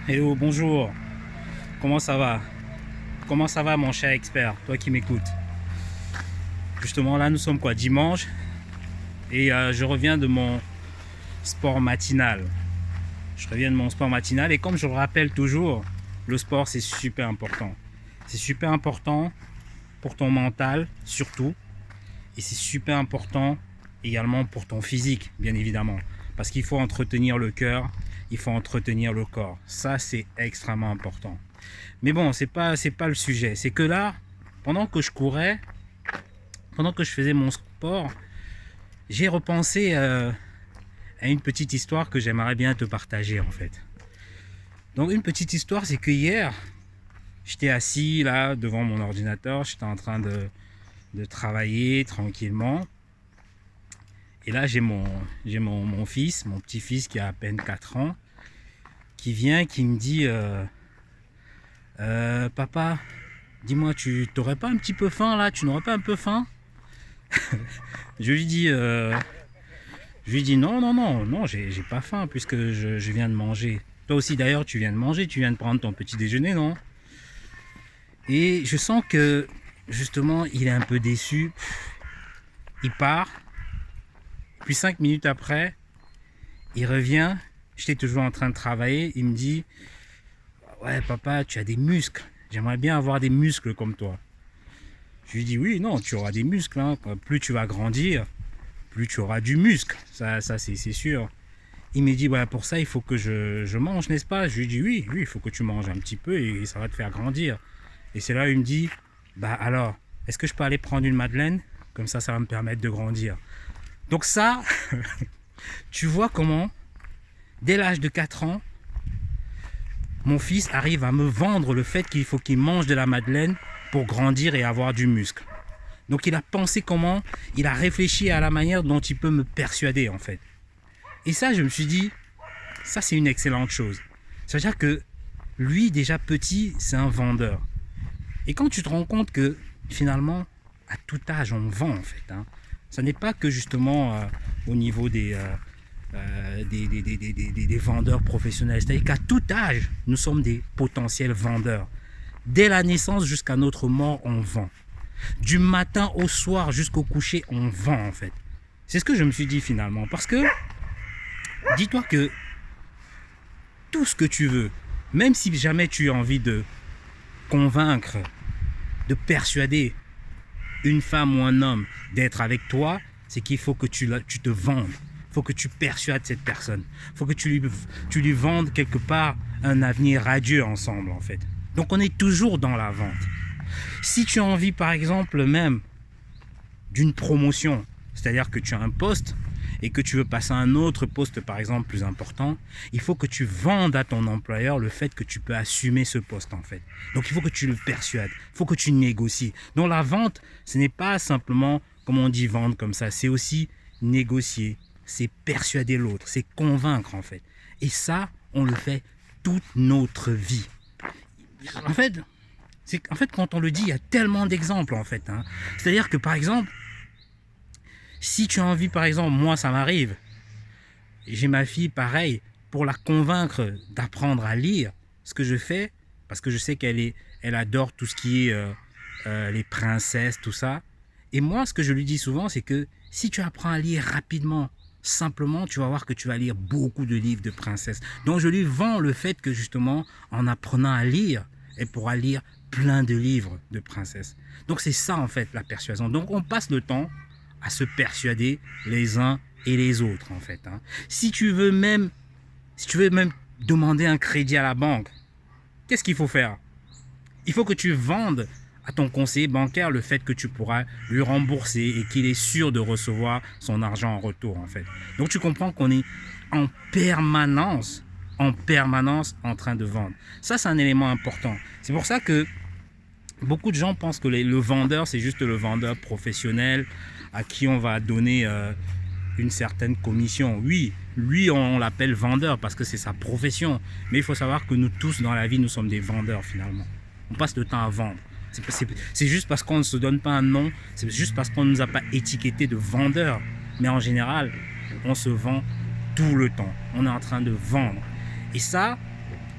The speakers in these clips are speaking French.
Hello, bonjour. Comment ça va? Comment ça va, mon cher expert, toi qui m'écoutes? Justement, là, nous sommes quoi, dimanche, et je reviens de mon sport matinal. Je reviens de mon sport matinal, et comme je le rappelle toujours, le sport, c'est super important. C'est super important pour ton mental, surtout, et c'est super important également pour ton physique, bien évidemment. Parce qu'il faut entretenir le cœur, il faut entretenir le corps. Ça, c'est extrêmement important. Mais bon, c'est pas le sujet. C'est que là, pendant que je courais, pendant que je faisais mon sport, j'ai repensé à une petite histoire que j'aimerais bien te partager en fait. Donc une petite histoire, c'est que hier, j'étais assis là devant mon ordinateur, j'étais en train de travailler tranquillement. Et là, j'ai mon fils, mon petit-fils qui a à peine 4 ans, qui vient, qui me dit papa, dis-moi, tu t'aurais pas un petit peu faim là? Tu n'aurais pas un peu faim? Je lui dis, non, non, non, non, j'ai pas faim puisque je viens de manger. Toi aussi d'ailleurs, tu viens de manger, tu viens de prendre ton petit déjeuner, non? Et je sens que justement, il est un peu déçu. Il part, puis 5 minutes après, il revient. J'étais toujours en train de travailler. Il me dit, ouais, papa, tu as des muscles. J'aimerais bien avoir des muscles comme toi. Je lui dis, oui, non, tu auras des muscles, hein. Plus tu vas grandir, plus tu auras du muscle. Ça c'est sûr. Il me dit, bah, pour ça, il faut que je mange, n'est-ce pas? Je lui dis, oui, oui, il faut que tu manges un petit peu et ça va te faire grandir. Et c'est là où il me dit, bah alors, est-ce que je peux aller prendre une madeleine? Comme ça va me permettre de grandir. Donc ça, tu vois comment, dès l'âge de 4 ans, mon fils arrive à me vendre le fait qu'il faut qu'il mange de la madeleine pour grandir et avoir du muscle. Donc il a pensé comment, il a réfléchi à la manière dont il peut me persuader en fait. Et ça, je me suis dit, ça c'est une excellente chose. C'est-à-dire que lui, déjà petit, c'est un vendeur. Et quand tu te rends compte que finalement, à tout âge, on vend en fait. Ça n'est pas que justement au niveau des vendeurs professionnels. C'est-à-dire qu'à tout âge, nous sommes des potentiels vendeurs. Dès la naissance jusqu'à notre mort, on vend. Du matin au soir jusqu'au coucher, on vend en fait. C'est ce que je me suis dit finalement. Parce que, dis-toi que tout ce que tu veux, même si jamais tu as envie de convaincre, de persuader une femme ou un homme d'être avec toi, c'est qu'il faut que tu te vendes. Il faut que tu persuades cette personne. Il faut que tu lui vendes quelque part un avenir radieux ensemble en fait. Donc on est toujours dans la vente. Si tu as envie par exemple même d'une promotion, c'est-à-dire que tu as un poste et que tu veux passer à un autre poste par exemple plus important, il faut que tu vendes à ton employeur le fait que tu peux assumer ce poste en fait. Donc il faut que tu le persuades, il faut que tu négocies. Donc la vente, ce n'est pas simplement, comme on dit, vendre comme ça, c'est aussi négocier, c'est persuader l'autre, c'est convaincre en fait. Et ça, on le fait toute notre vie. En fait, quand on le dit, il y a tellement d'exemples en fait. C'est-à-dire que par exemple, si tu as envie, par exemple, moi ça m'arrive, j'ai ma fille pareil, pour la convaincre d'apprendre à lire, ce que je fais, parce que je sais elle adore tout ce qui est les princesses, tout ça. Et moi, ce que je lui dis souvent, c'est que si tu apprends à lire rapidement, simplement, tu vas voir que tu vas lire beaucoup de livres de princesses. Donc je lui vends le fait que justement, en apprenant à lire, elle pourra lire plein de livres de princesses. Donc c'est ça en fait la persuasion. Donc on passe le temps à se persuader les uns et les autres en fait. Si tu veux même demander un crédit à la banque, qu'est-ce qu'il faut faire? Il faut que tu vendes à ton conseiller bancaire le fait que tu pourras lui rembourser et qu'il est sûr de recevoir son argent en retour en fait. Donc tu comprends qu'on est en permanence en train de vendre. Ça, c'est un élément important. C'est pour ça que beaucoup de gens pensent que le vendeur, c'est juste le vendeur professionnel à qui on va donner une certaine commission. Oui, lui, on l'appelle vendeur parce que c'est sa profession. Mais il faut savoir que nous tous, dans la vie, nous sommes des vendeurs finalement. On passe le temps à vendre. C'est juste parce qu'on ne se donne pas un nom, c'est juste parce qu'on ne nous a pas étiqueté de vendeur. Mais en général, on se vend tout le temps. On est en train de vendre. Et ça,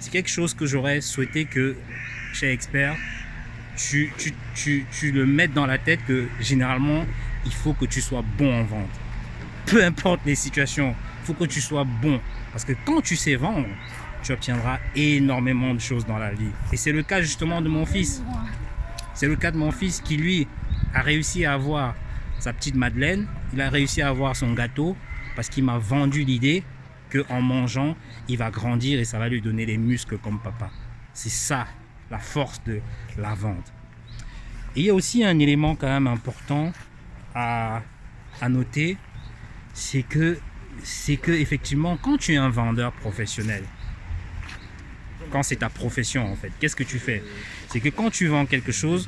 c'est quelque chose que j'aurais souhaité que, chez Expert, tu le mettes dans la tête que généralement, il faut que tu sois bon en vente. Peu importe les situations, il faut que tu sois bon. Parce que quand tu sais vendre, tu obtiendras énormément de choses dans la vie. Et c'est le cas justement de mon fils. C'est le cas de mon fils qui, lui, a réussi à avoir sa petite Madeleine. Il a réussi à avoir son gâteau parce qu'il m'a vendu l'idée qu'en mangeant, il va grandir et ça va lui donner des muscles comme papa. C'est ça, la force de la vente. Et il y a aussi un élément quand même important à noter, c'est que effectivement, quand tu es un vendeur professionnel, quand c'est ta profession en fait, qu'est-ce que tu fais? C'est que quand tu vends quelque chose,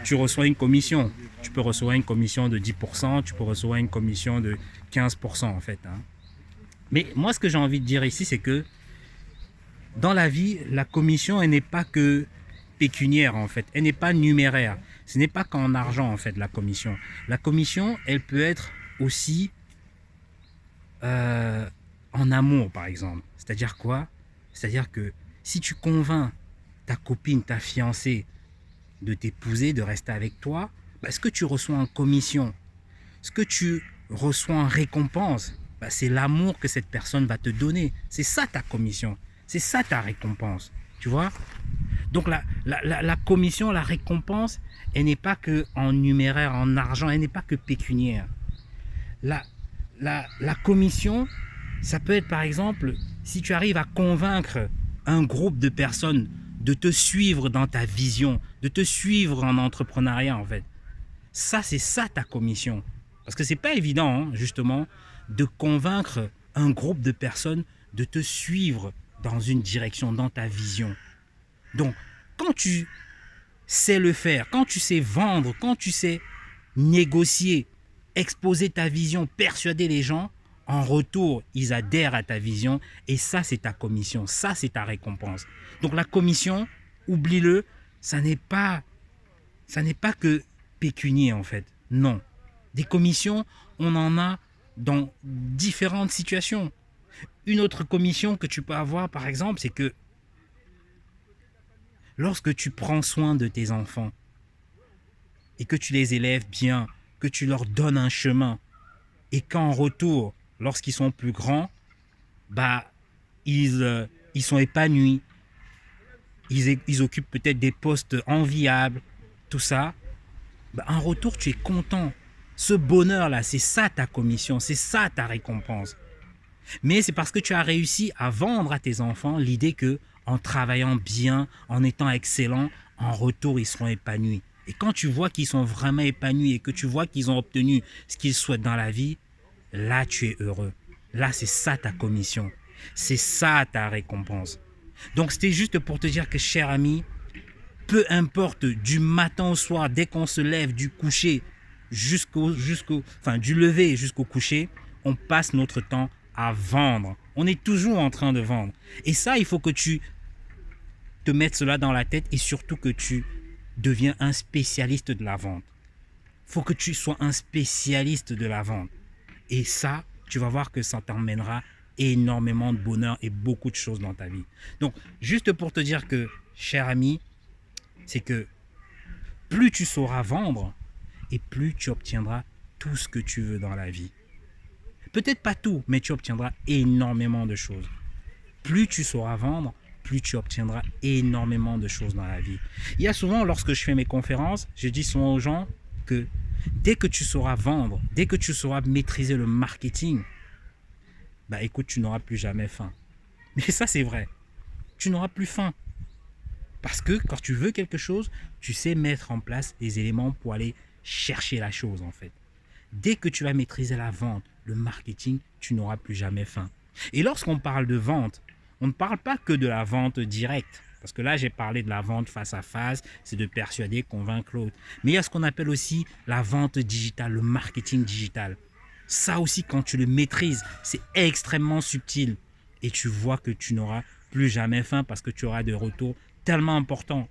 tu reçois une commission. Tu peux recevoir une commission de 10%, tu peux recevoir une commission de 15% en fait. Mais moi, ce que j'ai envie de dire ici, c'est que dans la vie, la commission, elle n'est pas que pécuniaire en fait, elle n'est pas numéraire. Ce n'est pas qu'en argent en fait la commission. La commission, elle peut être aussi en amour par exemple. C'est-à-dire quoi? C'est-à-dire que si tu convaincs ta copine, ta fiancée de t'épouser, de rester avec toi, ce que tu reçois en commission, ce que tu reçois en récompense, c'est l'amour que cette personne va te donner. C'est ça ta commission, c'est ça ta récompense. Tu vois? Donc la commission, la récompense, elle n'est pas que en numéraire, en argent, elle n'est pas que pécuniaire. La commission, ça peut être par exemple, si tu arrives à convaincre un groupe de personnes de te suivre dans ta vision, de te suivre en entrepreneuriat en fait. Ça, c'est ça ta commission. Parce que c'est pas évident, justement, de convaincre un groupe de personnes de te suivre dans une direction, dans ta vision. Donc, quand tu sais le faire, quand tu sais vendre, quand tu sais négocier, exposer ta vision, persuader les gens, en retour, ils adhèrent à ta vision et ça, c'est ta commission, ça, c'est ta récompense. Donc la commission, oublie-le, ça n'est pas que pécunier en fait. Non. Des commissions, on en a dans différentes situations. Une autre commission que tu peux avoir, par exemple, c'est que lorsque tu prends soin de tes enfants et que tu les élèves bien, que tu leur donnes un chemin et qu'en retour, lorsqu'ils sont plus grands, ils sont épanouis, ils occupent peut-être des postes enviables, tout ça, en retour, tu es content. Ce bonheur-là, c'est ça ta commission, c'est ça ta récompense. Mais c'est parce que tu as réussi à vendre à tes enfants l'idée que en travaillant bien, en étant excellent, en retour, ils seront épanouis. Et quand tu vois qu'ils sont vraiment épanouis et que tu vois qu'ils ont obtenu ce qu'ils souhaitent dans la vie, là, tu es heureux. Là, c'est ça ta commission. C'est ça ta récompense. Donc, c'était juste pour te dire que, cher ami, peu importe du matin au soir, dès qu'on se lève du coucher du lever jusqu'au coucher, on passe notre temps à vendre. On est toujours en train de vendre. Et ça, il faut que tu te mettes cela dans la tête et surtout que tu deviens un spécialiste de la vente. Il faut que tu sois un spécialiste de la vente. Et ça, tu vas voir que ça t'emmènera énormément de bonheur et beaucoup de choses dans ta vie. Donc, juste pour te dire que, cher ami, c'est que plus tu sauras vendre et plus tu obtiendras tout ce que tu veux dans la vie. Peut-être pas tout, mais tu obtiendras énormément de choses. Plus tu sauras vendre, plus tu obtiendras énormément de choses dans la vie. Il y a souvent, lorsque je fais mes conférences, je dis souvent aux gens que dès que tu sauras vendre, dès que tu sauras maîtriser le marketing, écoute, tu n'auras plus jamais faim. Mais ça, c'est vrai. Tu n'auras plus faim. Parce que quand tu veux quelque chose, tu sais mettre en place les éléments pour aller chercher la chose en fait. Dès que tu vas maîtriser la vente, le marketing, tu n'auras plus jamais faim. Et lorsqu'on parle de vente, on ne parle pas que de la vente directe. Parce que là, j'ai parlé de la vente face à face, c'est de persuader, convaincre l'autre. Mais il y a ce qu'on appelle aussi la vente digitale, le marketing digital. Ça aussi, quand tu le maîtrises, c'est extrêmement subtil. Et tu vois que tu n'auras plus jamais faim parce que tu auras des retours tellement importants.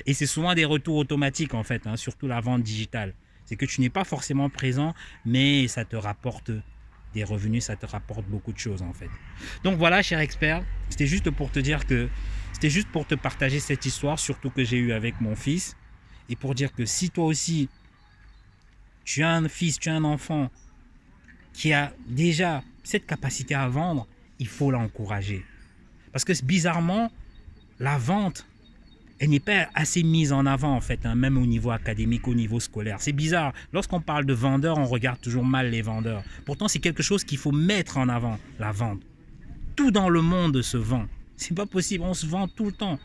Et c'est souvent des retours automatiques en fait, surtout la vente digitale. C'est que tu n'es pas forcément présent, mais ça te rapporte des revenus, ça te rapporte beaucoup de choses en fait. Donc voilà, cher expert, c'était juste pour te dire que C'était juste pour te partager cette histoire, surtout que j'ai eu avec mon fils, et pour dire que si toi aussi, tu as un fils, tu as un enfant qui a déjà cette capacité à vendre, il faut l'encourager. Parce que bizarrement, la vente, elle n'est pas assez mise en avant en fait, hein, même au niveau académique, au niveau scolaire. C'est bizarre. Lorsqu'on parle de vendeurs, on regarde toujours mal les vendeurs. Pourtant, c'est quelque chose qu'il faut mettre en avant, la vente. Tout dans le monde se vend. C'est pas possible, on se vend tout le temps.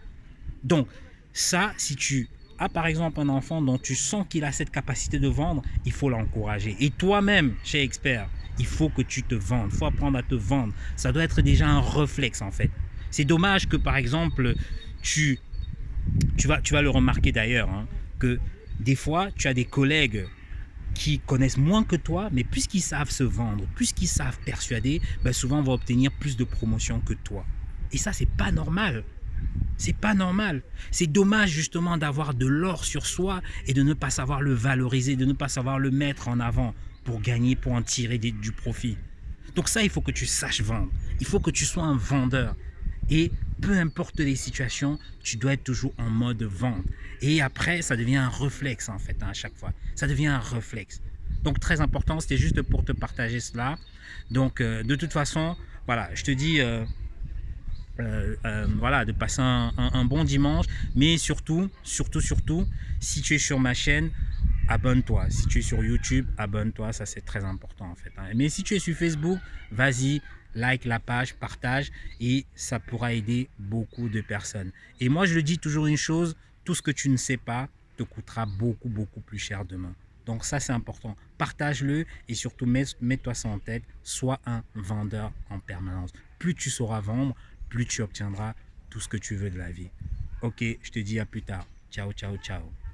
Donc, ça, si tu as par exemple un enfant dont tu sens qu'il a cette capacité de vendre, il faut l'encourager. Et toi-même, chez Expert, il faut que tu te vendes. Il faut apprendre à te vendre. Ça doit être déjà un réflexe en fait. C'est dommage que par exemple, tu vas le remarquer d'ailleurs, hein, que des fois, tu as des collègues qui connaissent moins que toi, mais puisqu'ils savent se vendre, puisqu'ils savent persuader, ben souvent vont obtenir plus de promotions que toi. Et ça, c'est pas normal. C'est pas normal. C'est dommage justement d'avoir de l'or sur soi et de ne pas savoir le valoriser, de ne pas savoir le mettre en avant pour gagner, pour en tirer du profit. Donc ça, il faut que tu saches vendre. Il faut que tu sois un vendeur. Et peu importe les situations, tu dois être toujours en mode vente. Et après, ça devient un réflexe en fait, hein, à chaque fois. Ça devient un réflexe. Donc très important, c'était juste pour te partager cela. Donc de toute façon, voilà, je te dis... voilà, de passer un bon dimanche, mais surtout, si tu es sur ma chaîne, abonne-toi. Si tu es sur YouTube, abonne-toi, ça c'est très important en fait, hein. Mais si tu es sur Facebook, vas-y, like la page, partage, et ça pourra aider beaucoup de personnes. Et moi, je le dis toujours une chose, tout ce que tu ne sais pas te coûtera beaucoup plus cher demain. Donc ça, c'est important. Partage-le et surtout, mets-toi ça en tête, sois un vendeur en permanence. Plus tu sauras vendre, plus tu obtiendras tout ce que tu veux de la vie. Ok, je te dis à plus tard. Ciao, ciao, ciao.